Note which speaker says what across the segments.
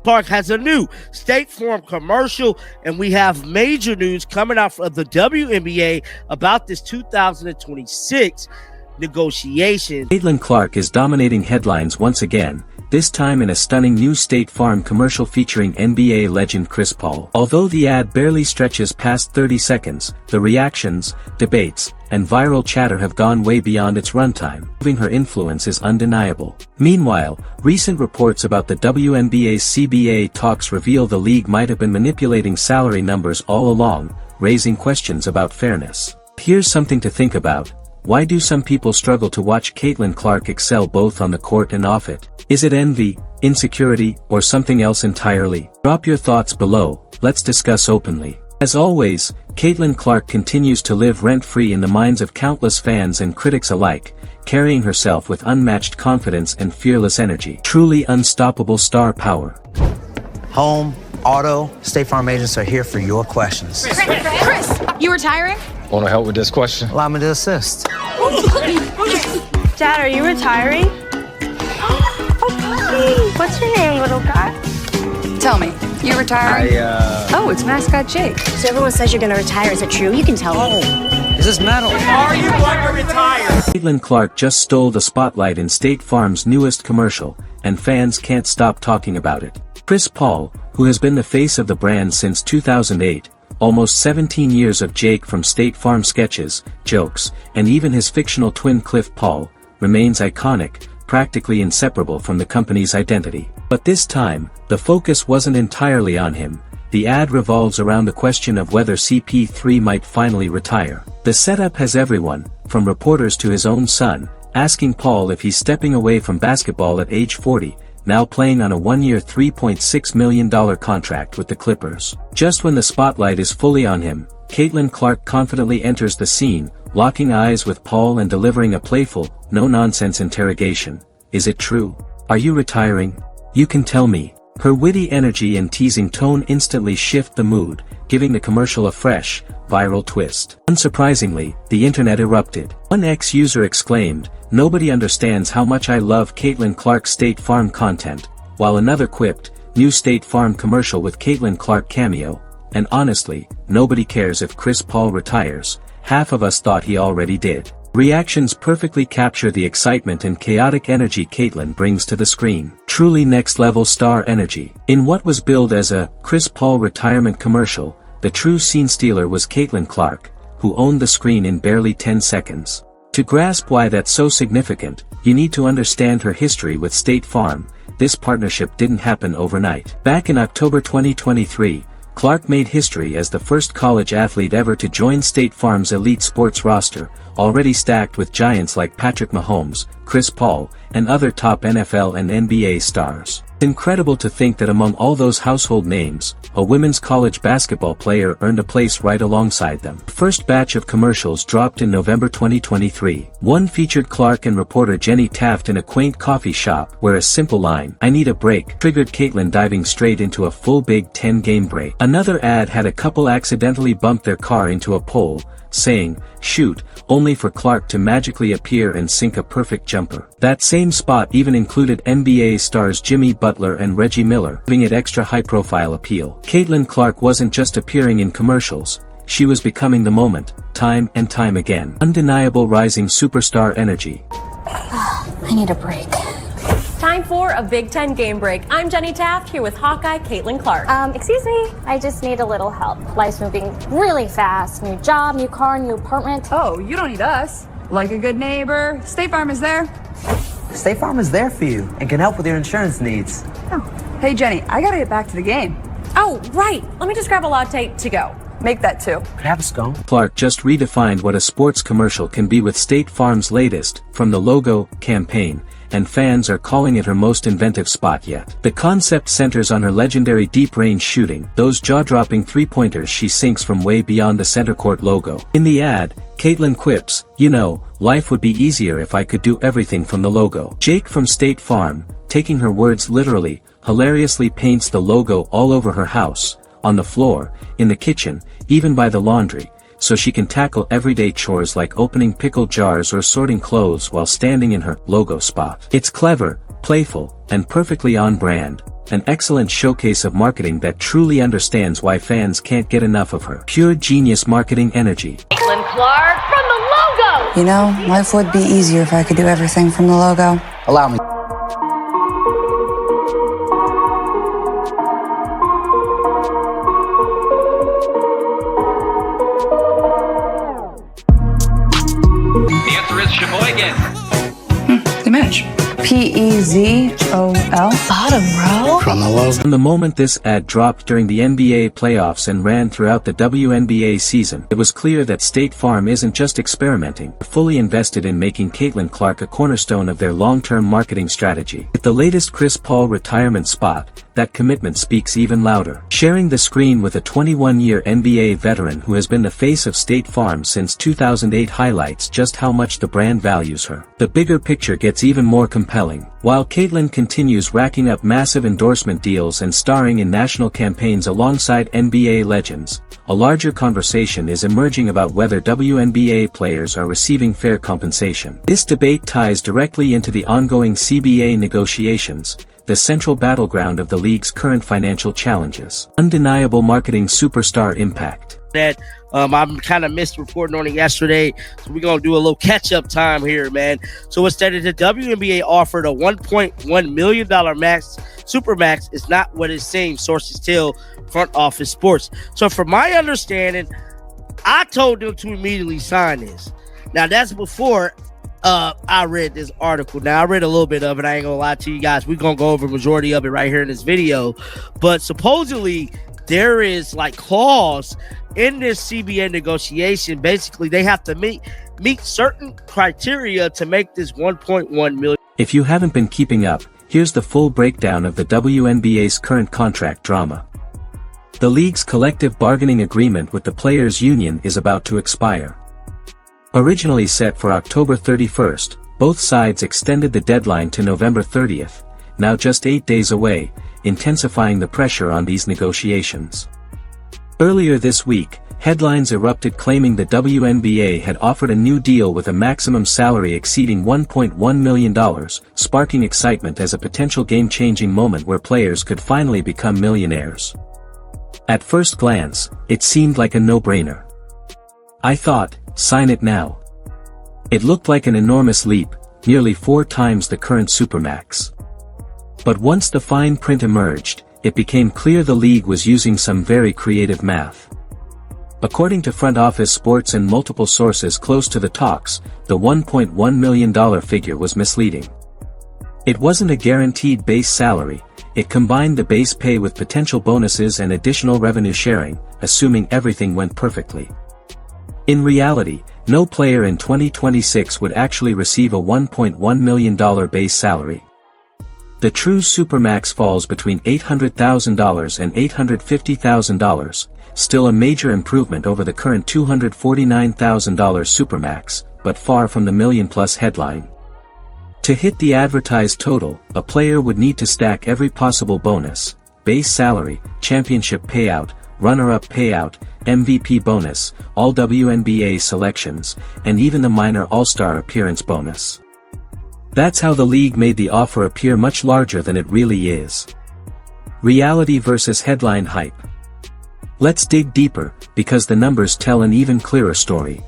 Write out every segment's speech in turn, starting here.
Speaker 1: Clark has a new State Farm commercial, and we have major news coming out of the WNBA about this 2026 negotiation.
Speaker 2: Caitlin Clark is dominating headlines once again, this time in a stunning new State Farm commercial featuring NBA legend Chris Paul. Although the ad barely stretches past 30 seconds, the reactions, debates, and viral chatter have gone way beyond its runtime, proving her influence is undeniable. Meanwhile, recent reports about the WNBA CBA talks reveal the league might have been manipulating salary numbers all along, raising questions about fairness. Here's something to think about. Why do some people struggle to watch Caitlin Clark excel both on the court and off it? Is it envy, insecurity, or something else entirely? Drop your thoughts below, let's discuss openly. As always, Caitlin Clark continues to live rent-free in the minds of countless fans and critics alike, carrying herself with unmatched confidence and fearless energy. Truly unstoppable star power.
Speaker 3: Home, auto, State Farm agents are here for your questions.
Speaker 4: Chris, you retiring?
Speaker 5: Want to help with this question?
Speaker 3: Allow me to assist.
Speaker 6: Dad, are you retiring? What's your name, little guy?
Speaker 4: Tell me, you retiring? Oh, it's mascot Jake.
Speaker 6: So everyone says you're gonna retire. Is it true? You can tell me.
Speaker 3: Is this metal?
Speaker 1: Are you going to retire?
Speaker 2: Caitlin Clark just stole the spotlight in State Farm's newest commercial, and fans can't stop talking about it. Chris Paul, who has been the face of the brand since 2008, almost 17 years of Jake from State Farm sketches, jokes, and even his fictional twin Cliff Paul, remains iconic, practically inseparable from the company's identity. But this time, the focus wasn't entirely on him. The ad revolves around the question of whether CP3 might finally retire. The setup has everyone, from reporters to his own son, asking Paul if he's stepping away from basketball at age 40, now playing on a one-year $3.6 million contract with the Clippers. Just when the spotlight is fully on him, Caitlin Clark confidently enters the scene, locking eyes with Paul and delivering a playful, no-nonsense interrogation. Is it true? Are you retiring? You can tell me. Her witty energy and teasing tone instantly shift the mood, giving the commercial a fresh, viral twist. Unsurprisingly, the internet erupted. One ex-user exclaimed, "Nobody understands how much I love Caitlin Clark's State Farm content," while another quipped, "New State Farm commercial with Caitlin Clark cameo. And honestly, nobody cares if Chris Paul retires. Half of us thought he already did." Reactions perfectly capture the excitement and chaotic energy Caitlin brings to the screen. Truly next-level star energy. In what was billed as a Chris Paul retirement commercial, the true scene stealer was Caitlin Clark, who owned the screen in barely 10 seconds. To grasp why that's so significant, you need to understand her history with State Farm. This partnership didn't happen overnight. Back in October 2023, Clark made history as the first college athlete ever to join State Farm's elite sports roster, already stacked with giants like Patrick Mahomes, Chris Paul, and other top NFL and NBA stars. It's incredible to think that among all those household names, a women's college basketball player earned a place right alongside them. The first batch of commercials dropped in November 2023. One featured Clark and reporter Jenny Taft in a quaint coffee shop where a simple line, "I need a break," triggered Caitlin diving straight into a full Big Ten game break. Another ad had a couple accidentally bump their car into a pole, saying, "Shoot," only for Clark to magically appear and sink a perfect jumper. That same spot even included NBA stars Jimmy Butler and Reggie Miller, giving it extra high-profile appeal. Caitlin Clark wasn't just appearing in commercials, she was becoming the moment, time and time again. Undeniable rising superstar energy.
Speaker 4: I need a break.
Speaker 7: Time for a Big Ten game break. I'm Jenny Taft here with Hawkeye Caitlin Clark.
Speaker 8: Excuse me, I just need a little help. Life's moving really fast. New job, new car, new apartment.
Speaker 4: Oh, you don't need us. Like a good neighbor, State Farm is there.
Speaker 3: State Farm is there for you and can help with your insurance needs.
Speaker 4: Oh. Hey Jenny, I gotta get back to the game.
Speaker 7: Oh, right. Let me just grab a latte to go.
Speaker 4: Make that two.
Speaker 3: Could I have a scone?
Speaker 2: Clark just redefined what a sports commercial can be with State Farm's latest, From the Logo, campaign, and fans are calling it her most inventive spot yet. The concept centers on her legendary deep-range shooting, those jaw-dropping three-pointers she sinks from way beyond the center court logo. In the ad, Caitlin quips, "You know, life would be easier if I could do everything from the logo." Jake from State Farm, taking her words literally, hilariously paints the logo all over her house, on the floor, in the kitchen, even by the laundry, so she can tackle everyday chores like opening pickle jars or sorting clothes while standing in her logo spot. It's clever, playful, and perfectly on brand. an excellent showcase of marketing that truly understands why fans can't get enough of her. Pure genius marketing energy.
Speaker 5: Caitlin Clark from the logo!
Speaker 9: You know, life would be easier if I could do everything from the logo.
Speaker 3: Allow me.
Speaker 10: The answer is Sheboygan.
Speaker 9: The match. P-E-Z-O-L.
Speaker 5: Bottom row?
Speaker 3: From the logo.
Speaker 2: From the moment this ad dropped during the NBA playoffs and ran throughout the WNBA season, it was clear that State Farm isn't just experimenting, they're fully invested in making Caitlin Clark a cornerstone of their long-term marketing strategy. With the latest Chris Paul retirement spot, that commitment speaks even louder. Sharing the screen with a 21-year NBA veteran who has been the face of State Farm since 2008 highlights just how much the brand values her. The bigger picture gets even more compelling. While Caitlin continues racking up massive endorsement deals and starring in national campaigns alongside NBA legends, a larger conversation is emerging about whether WNBA players are receiving fair compensation. This debate ties directly into the ongoing CBA negotiations, the central battleground of the league's current financial challenges. Undeniable marketing superstar impact.
Speaker 1: That I kind of missed reporting on it yesterday, so we're gonna do a little catch-up time here, man. So it's that the WNBA offered a $1.1 million max, super max is not what it seems, sources tell Front Office Sports. So from my understanding, I told them to immediately sign this. Now that's before I read this article. Now I read a little bit of it, I ain't gonna lie to you guys. We're gonna go over the majority of it right here in this video, but supposedly there is like clause in this CBA negotiation. Basically they have to meet certain criteria to make this 1.1 million.
Speaker 2: If you haven't been keeping up, here's the full breakdown of the WNBA's current contract drama. The league's collective bargaining agreement with the players' union is about to expire. Originally set for October 31st, both sides extended the deadline to November 30th, now just 8 days away, intensifying the pressure on these negotiations. Earlier this week, headlines erupted claiming the WNBA had offered a new deal with a maximum salary exceeding $1.1 million, sparking excitement as a potential game-changing moment where players could finally become millionaires. At first glance, it seemed like a no-brainer. I thought, sign it now. It looked like an enormous leap, nearly 4 times the current supermax. But once the fine print emerged, it became clear the league was using some very creative math. According to Front Office Sports and multiple sources close to the talks, the $1.1 million figure was misleading. It wasn't a guaranteed base salary, it combined the base pay with potential bonuses and additional revenue sharing, assuming everything went perfectly. In reality, no player in 2026 would actually receive a $1.1 million base salary. The true supermax falls between $800,000 and $850,000, still a major improvement over the current $249,000 supermax, but far from the million-plus headline. To hit the advertised total, a player would need to stack every possible bonus, base salary, championship payout, runner-up payout, MVP bonus, all WNBA selections, and even the minor All-Star appearance bonus. That's how the league made the offer appear much larger than it really is. Reality versus headline hype. Let's dig deeper, because the numbers tell an even clearer story.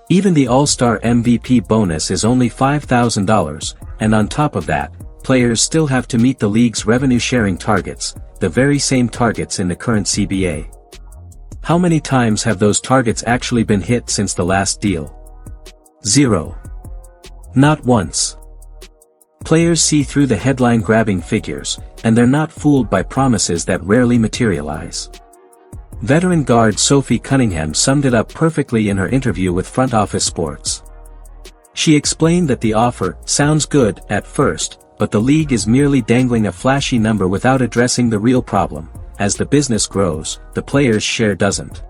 Speaker 2: Even the All-Star MVP bonus is only $5,000, and on top of that, players still have to meet the league's revenue-sharing targets, the very same targets in the current CBA. How many times have those targets actually been hit since the last deal? 0. Not once. Players see through the headline-grabbing figures, and they're not fooled by promises that rarely materialize. Veteran guard Sophie Cunningham summed it up perfectly in her interview with Front Office Sports. She explained that the offer sounds good at first, but the league is merely dangling a flashy number without addressing the real problem. As the business grows, the players' share doesn't.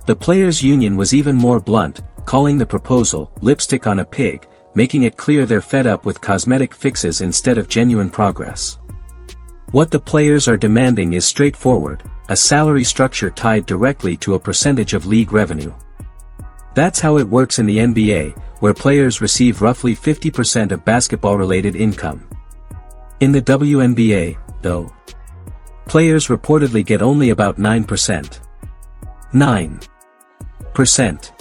Speaker 2: The players' union was even more blunt, calling the proposal lipstick on a pig, making it clear they're fed up with cosmetic fixes instead of genuine progress. What the players are demanding is straightforward, a salary structure tied directly to a percentage of league revenue. That's how it works in the NBA, where players receive roughly 50% of basketball-related income. In the WNBA, though, players reportedly get only about 9%. 9%.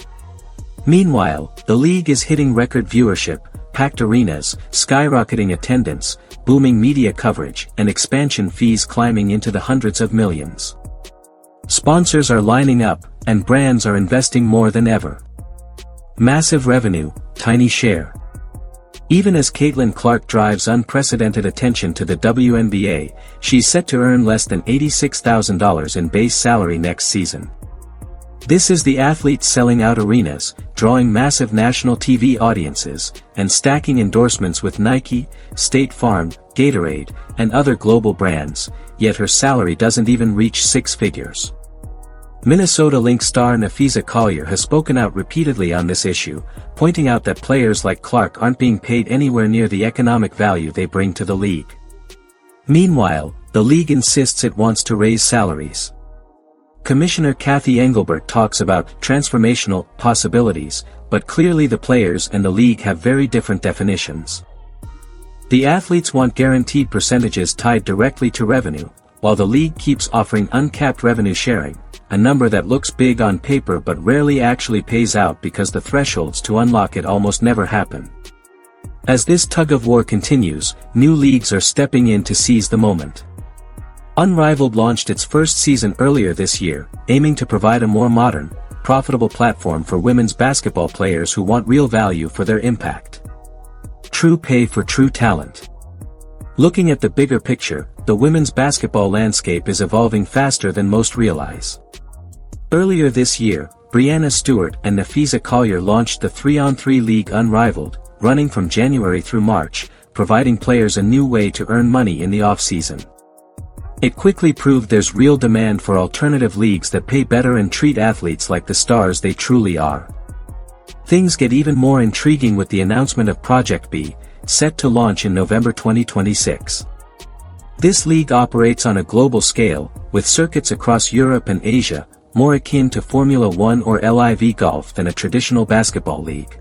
Speaker 2: Meanwhile, the league is hitting record viewership, packed arenas, skyrocketing attendance, booming media coverage, and expansion fees climbing into the hundreds of millions. Sponsors are lining up, and brands are investing more than ever. Massive revenue, tiny share. Even as Caitlin Clark drives unprecedented attention to the WNBA, she's set to earn less than $86,000 in base salary next season. This is the athlete selling out arenas, drawing massive national TV audiences, and stacking endorsements with Nike, State Farm, Gatorade, and other global brands, yet her salary doesn't even reach six figures. Minnesota Lynx star Napheesa Collier has spoken out repeatedly on this issue, pointing out that players like Clark aren't being paid anywhere near the economic value they bring to the league. Meanwhile, the league insists it wants to raise salaries. Commissioner Kathy Engelbert talks about transformational possibilities, but clearly the players and the league have very different definitions. The athletes want guaranteed percentages tied directly to revenue, while the league keeps offering uncapped revenue sharing, a number that looks big on paper but rarely actually pays out because the thresholds to unlock it almost never happen. As this tug-of-war continues, new leagues are stepping in to seize the moment. Unrivaled launched its first season earlier this year, aiming to provide a more modern, profitable platform for women's basketball players who want real value for their impact. True pay for true talent. Looking at the bigger picture, the women's basketball landscape is evolving faster than most realize. Earlier this year, Breanna Stewart and Napheesa Collier launched the 3-on-3 league Unrivaled, running from January through March, providing players a new way to earn money in the off-season. It quickly proved there's real demand for alternative leagues that pay better and treat athletes like the stars they truly are. Things get even more intriguing with the announcement of Project B, set to launch in November 2026. This league operates on a global scale, with circuits across Europe and Asia, more akin to Formula One or LIV golf than a traditional basketball league.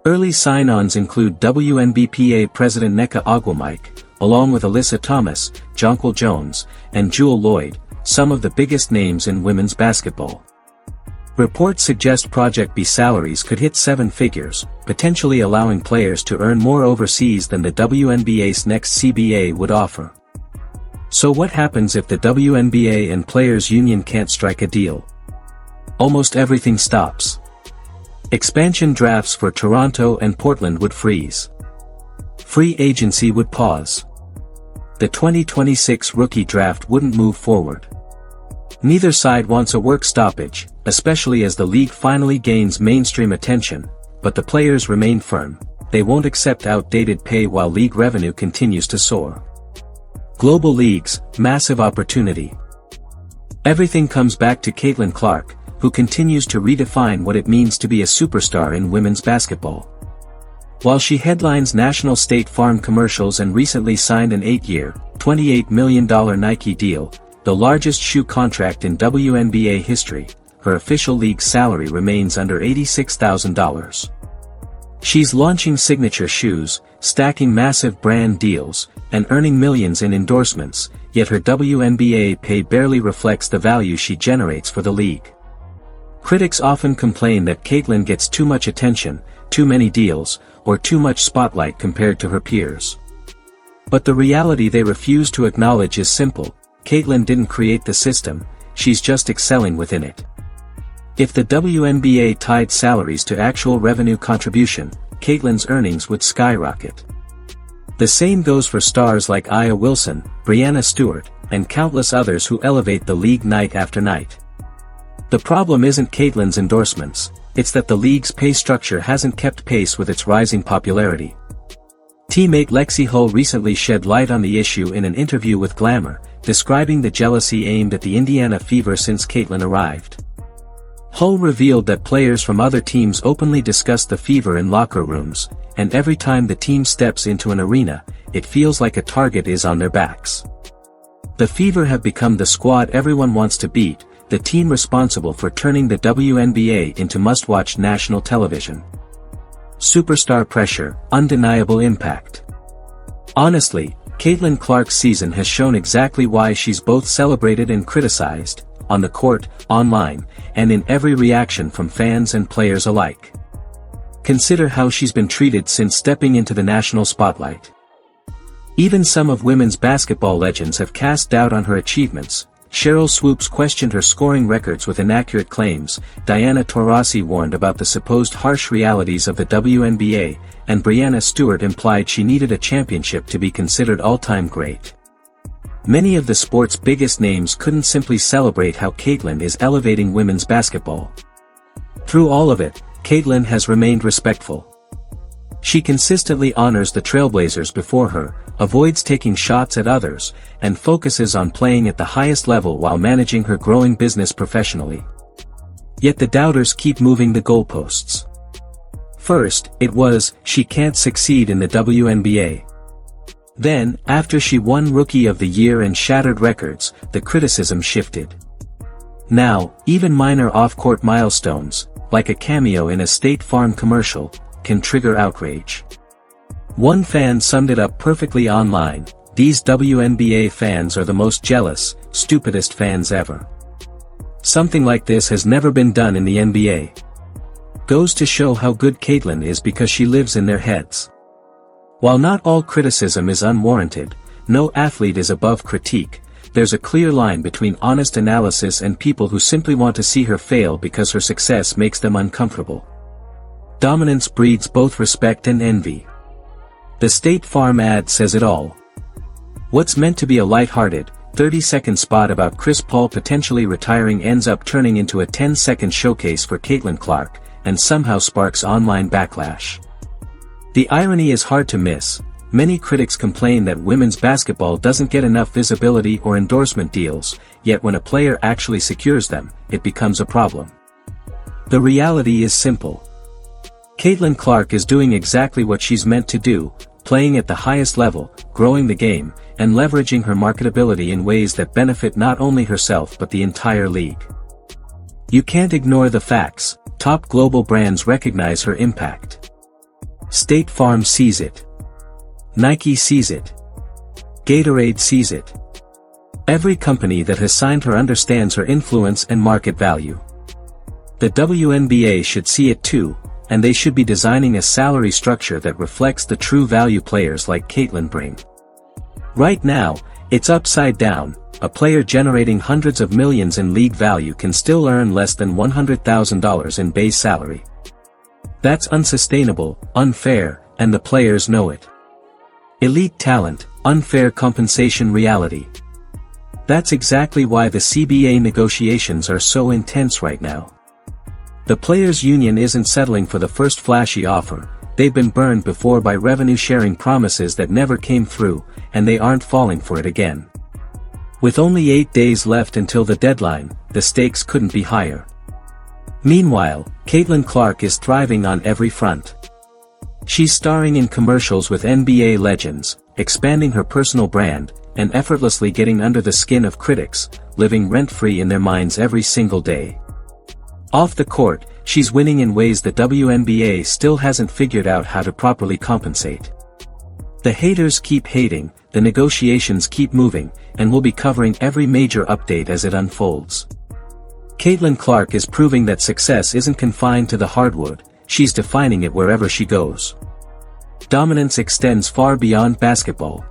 Speaker 2: Early sign-ons include WNBA President Nneka Ogwumike, along with Alyssa Thomas, Jonquil Jones, and Jewel Lloyd, some of the biggest names in women's basketball. Reports suggest Project B salaries could hit seven figures, potentially allowing players to earn more overseas than the WNBA's next CBA would offer. So what happens if the WNBA and Players Union can't strike a deal? Almost everything stops. Expansion drafts for Toronto and Portland would freeze. Free agency would pause. The 2026 rookie draft wouldn't move forward. Neither side wants a work stoppage, especially as the league finally gains mainstream attention, but the players remain firm. They won't accept outdated pay while league revenue continues to soar. Global leagues, massive opportunity. Everything comes back to Caitlin Clark, who continues to redefine what it means to be a superstar in women's basketball. While she headlines national State Farm commercials and recently signed an 8-year, $28 million Nike deal, the largest shoe contract in WNBA history, her official league salary remains under $86,000. She's launching signature shoes, stacking massive brand deals, and earning millions in endorsements, yet her WNBA pay barely reflects the value she generates for the league. Critics often complain that Caitlin gets too much attention, too many deals, or too much spotlight compared to her peers. But the reality they refuse to acknowledge is simple: Caitlin didn't create the system, she's just excelling within it. If the WNBA tied salaries to actual revenue contribution, Caitlin's earnings would skyrocket. The same goes for stars like Aya Wilson, Breanna Stewart, and countless others who elevate the league night after night. The problem isn't Caitlin's endorsements, it's that the league's pay structure hasn't kept pace with its rising popularity. Teammate Lexi Hull recently shed light on the issue in an interview with Glamour, describing the jealousy aimed at the Indiana Fever since Caitlin arrived. Hull revealed that players from other teams openly discuss the Fever in locker rooms, and every time the team steps into an arena, it feels like a target is on their backs. The Fever have become the squad everyone wants to beat, the team responsible for turning the WNBA into must-watch national television. Superstar pressure, undeniable impact. Honestly, Caitlin Clark's season has shown exactly why she's both celebrated and criticized, on the court, online, and in every reaction from fans and players alike. Consider how she's been treated since stepping into the national spotlight. Even some of women's basketball legends have cast doubt on her achievements. Cheryl Swoops questioned her scoring records with inaccurate claims, Diana Taurasi warned about the supposed harsh realities of the WNBA, and Breanna Stewart implied she needed a championship to be considered all-time great. Many of the sport's biggest names couldn't simply celebrate how Caitlin is elevating women's basketball. Through all of it, Caitlin has remained respectful. She consistently honors the trailblazers before her, avoids taking shots at others, and focuses on playing at the highest level while managing her growing business professionally. Yet the doubters keep moving the goalposts. First, it was, she can't succeed in the WNBA. Then, after she won Rookie of the Year and shattered records, the criticism shifted. Now, even minor off-court milestones, like a cameo in a State Farm commercial, can trigger outrage. One fan summed it up perfectly online: these WNBA fans are the most jealous, stupidest fans ever. Something like this has never been done in the NBA. Goes to show how good Caitlin is because she lives in their heads. While not all criticism is unwarranted, no athlete is above critique. There's a clear line between honest analysis and people who simply want to see her fail because her success makes them uncomfortable. Dominance breeds both respect and envy. The State Farm ad says it all. What's meant to be a lighthearted, 30-second spot about Chris Paul potentially retiring ends up turning into a 10-second showcase for Caitlin Clark, and somehow sparks online backlash. The irony is hard to miss. Many critics complain that women's basketball doesn't get enough visibility or endorsement deals, yet when a player actually secures them, it becomes a problem. The reality is simple. Caitlin Clark is doing exactly what she's meant to do, playing at the highest level, growing the game, and leveraging her marketability in ways that benefit not only herself but the entire league. You can't ignore the facts. Top global brands recognize her impact. State Farm sees it. Nike sees it. Gatorade sees it. Every company that has signed her understands her influence and market value. The WNBA should see it too, and they should be designing a salary structure that reflects the true value players like Caitlin bring. Right now, it's upside down. A player generating hundreds of millions in league value can still earn less than $100,000 in base salary. That's unsustainable, unfair, and the players know it. Elite talent, unfair compensation reality. That's exactly why the CBA negotiations are so intense right now. The players' union isn't settling for the first flashy offer. They've been burned before by revenue-sharing promises that never came through, and they aren't falling for it again. With only 8 days left until the deadline, the stakes couldn't be higher. Meanwhile, Caitlin Clark is thriving on every front. She's starring in commercials with NBA legends, expanding her personal brand, and effortlessly getting under the skin of critics, living rent-free in their minds every single day. Off the court, she's winning in ways the WNBA still hasn't figured out how to properly compensate. The haters keep hating, the negotiations keep moving, and we'll be covering every major update as it unfolds. Caitlin Clark is proving that success isn't confined to the hardwood, she's defining it wherever she goes. Dominance extends far beyond basketball.